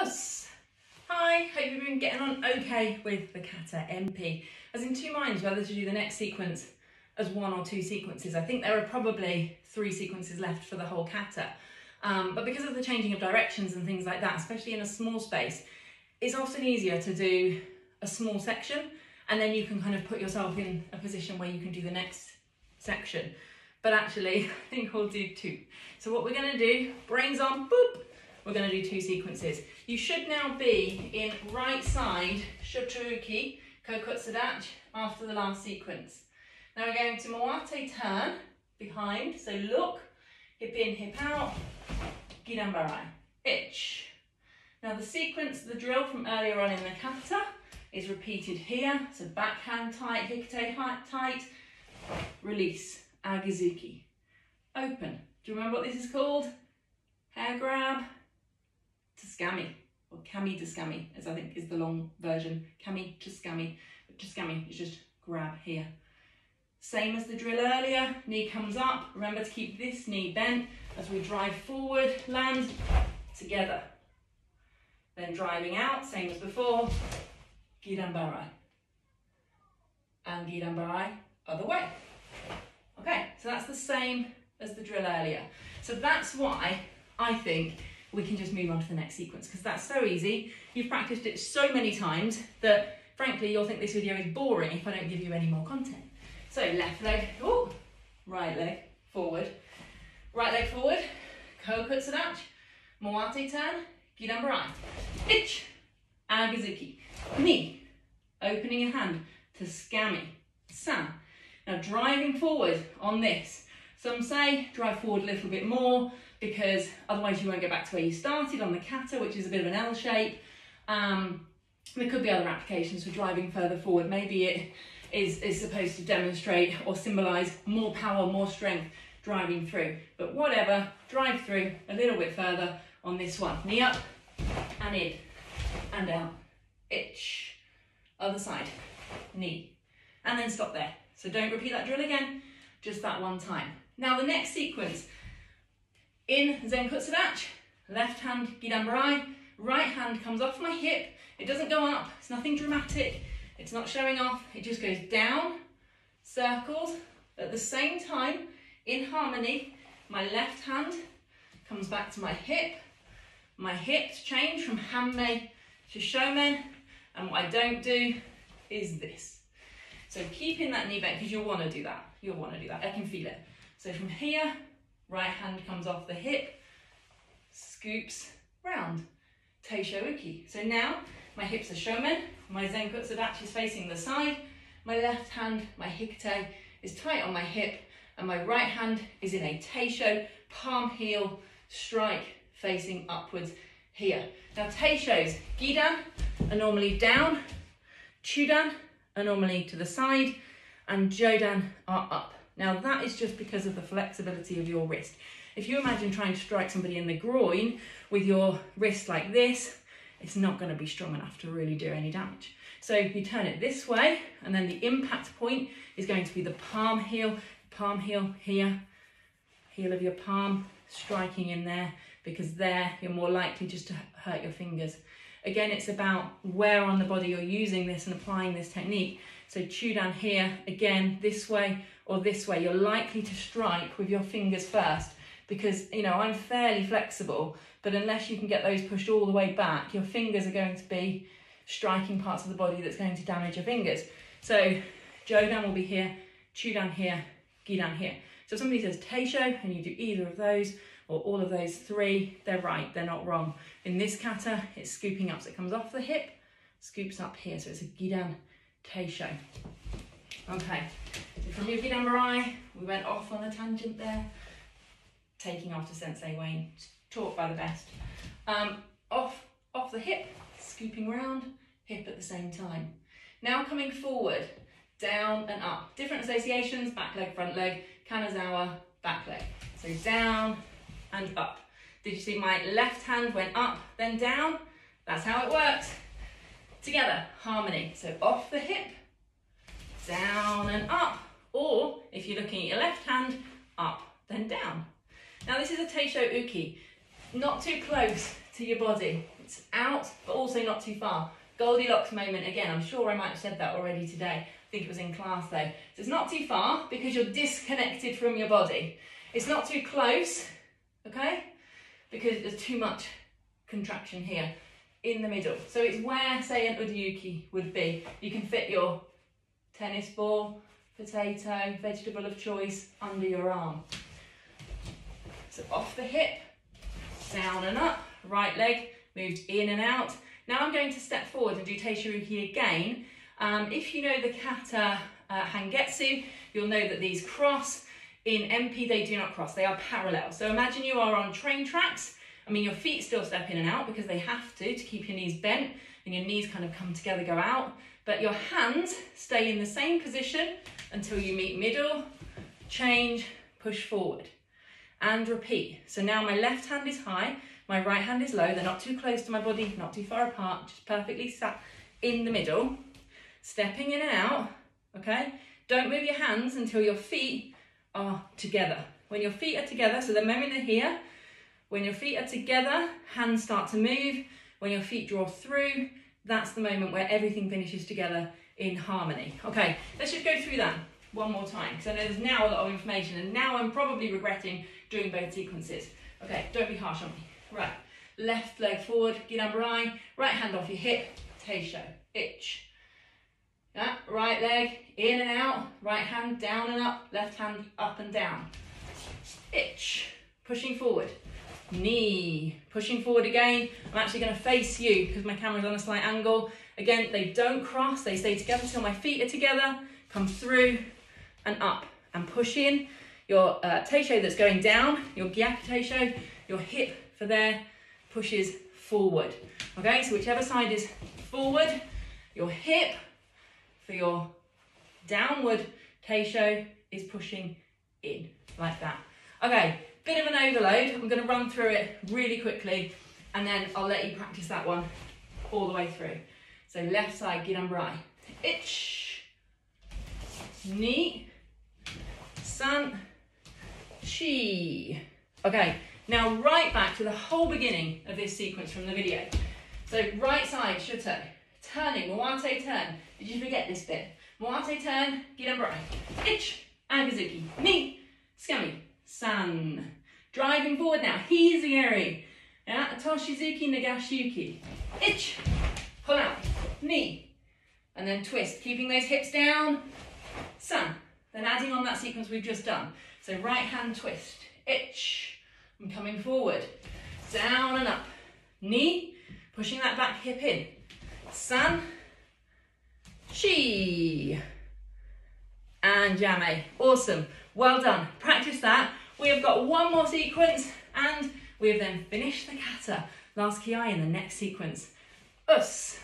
Adios! Hi, hope you've been getting on okay with the kata Empi. I was in two minds whether to do the next sequence as one or two sequences. I think there are probably 3 sequences left for the whole kata. But because of the changing of directions and things like that, especially in a small space, it's often easier to do a small section and then you can kind of put yourself in a position where you can do the next section. But actually, I think we'll do 2. So what we're going to do, brains on, boop, we're going to do 2 sequences. You should now be in right side shotoruki, kokotsudachi, after the last sequence. Now we're going to moate turn, behind, so look, hip in, hip out, gidan barai, itch. Now the sequence, the drill from earlier on in the kata is repeated here, so backhand tight, hikite tight, release, agizuki, open. Do you remember what this is called? Hair grab, tsuskami, or kami tsuskami, as I think is the long version. Kami tsuskami, but tsuskami is just grab here. Same as the drill earlier, knee comes up. Remember to keep this knee bent as we drive forward, land together. Then driving out, same as before, gidan barai. And gidan barai, other way. Okay, so that's the same as the drill earlier. So that's why I think we can just move on to the next sequence, because that's so easy. You've practiced it so many times that, frankly, you'll think this video is boring if I don't give you any more content. So left leg, ooh, right leg forward, kokotsudachi, moate turn, gidan barai, itch, agizuki, knee, opening your hand, tsuskami, san. Now driving forward on this. Some say drive forward a little bit more because otherwise you won't go back to where you started on the kata, which is a bit of an L shape. There could be other applications for driving further forward. Maybe it is supposed to demonstrate or symbolise more power, more strength driving through. But whatever, drive through a little bit further on this one. Knee up and in and out. Itch. Other side. Knee. And then stop there. So don't repeat that drill again, just that one time. Now the next sequence, in Zenkutsudachi, left hand gidan barai, right hand comes off my hip, it doesn't go up, it's nothing dramatic, it's not showing off, it just goes down, circles, at the same time, in harmony, my left hand comes back to my hips change from hanmei to shomen, and what I don't do is this. So keeping that knee bent, because you'll want to do that. I can feel it. So from here, right hand comes off the hip, scoops round, teisho uki. So now my hips are shomen, my zenkutsudachi is facing the side, my left hand, my hikite, is tight on my hip, and my right hand is in a teisho, palm heel, strike facing upwards here. Now teishos, gidan are normally down, chudan are normally to the side, and jodan are up. Now that is just because of the flexibility of your wrist. If you imagine trying to strike somebody in the groin with your wrist like this, it's not going to be strong enough to really do any damage. So you turn it this way, and then the impact point is going to be the palm heel here, heel of your palm, striking in there, because there you're more likely just to hurt your fingers. Again, it's about where on the body you're using this and applying this technique. So chudan here, again, this way or this way. You're likely to strike with your fingers first because, you know, I'm fairly flexible, but unless you can get those pushed all the way back, your fingers are going to be striking parts of the body that's going to damage your fingers. So jodan will be here, chudan here, gidan here. So if somebody says teisho and you do either of those, or all of those 3, they're right, they're not wrong. In this kata, it's scooping up, so it comes off the hip, scoops up here, so it's a gidan teisho. Okay, so from your gidan barai, we went off on a tangent there, taking after Sensei Wayne, taught by the best. Off the hip, scooping round, hip at the same time. Now coming forward, down and up. Different associations, back leg, front leg, Kanazawa, back leg. So down and up. Did you see my left hand went up, then down? That's how it works. Together, harmony. So off the hip, down and up. Or if you're looking at your left hand, up, then down. Now this is a teisho uki. Not too close to your body. It's out, but also not too far. Goldilocks moment again. I'm sure I might have said that already today. I think it was in class though. So it's not too far because you're disconnected from your body. It's not too close, okay? Because there's too much contraction here in the middle. So it's where, say, an udiuki would be. You can fit your tennis ball, potato, vegetable of choice under your arm. So off the hip, down and up, right leg moved in and out. Now I'm going to step forward and do Teishiruki again. If you know the kata Hangetsu, you'll know that these cross. In Empi, they do not cross, they are parallel. So imagine you are on train tracks. I mean, your feet still step in and out because they have to keep your knees bent and your knees kind of come together, go out. But your hands stay in the same position until you meet middle, change, push forward, and repeat. So now my left hand is high, my right hand is low. They're not too close to my body, not too far apart, just perfectly sat in the middle. Stepping in and out, okay? Don't move your hands until your feet are together. When your feet are together, so the moment they're here, when your feet are together, hands start to move. When your feet draw through, that's the moment where everything finishes together in harmony. Okay, let's just go through that one more time, because I know there's now a lot of information and now I'm probably regretting doing both sequences. Okay, don't be harsh on me. Right, left leg forward, Girambarai, right hand off your hip, Teisho, ich. Yeah, right leg in and out, right hand down and up, left hand up and down. Ich, pushing forward. Knee, pushing forward again. I'm actually going to face you because my camera's on a slight angle. Again, they don't cross, they stay together until my feet are together. Come through and up and push in. Your Teisho that's going down, your Gyaku Teisho, your hip for there pushes forward. Okay, so whichever side is forward, your hip for your downward Teisho is pushing in, like that. Okay, bit of an overload. I'm going to run through it really quickly and then I'll let you practice that one all the way through. So left side, Girambarai. Ich, ni, san, chi. Okay, now right back to the whole beginning of this sequence from the video. So right side, Shuto, turning, Moate turn. Did you forget this bit? Moate turn, Girambarai. Ich, Agazuki, ni, scami, san. Driving forward now, hizugeri. Yeah, Toshizuki, Nagashuki. Ich, pull out, ni. And then twist, keeping those hips down, san. Then adding on that sequence we've just done. So right hand twist, ich. I'm coming forward, down and up. Ni, pushing that back hip in. San, chi. And jame. Awesome. Well done. Practice that. We have got one more sequence and we have then finished the kata. Last ki in the next sequence. Us.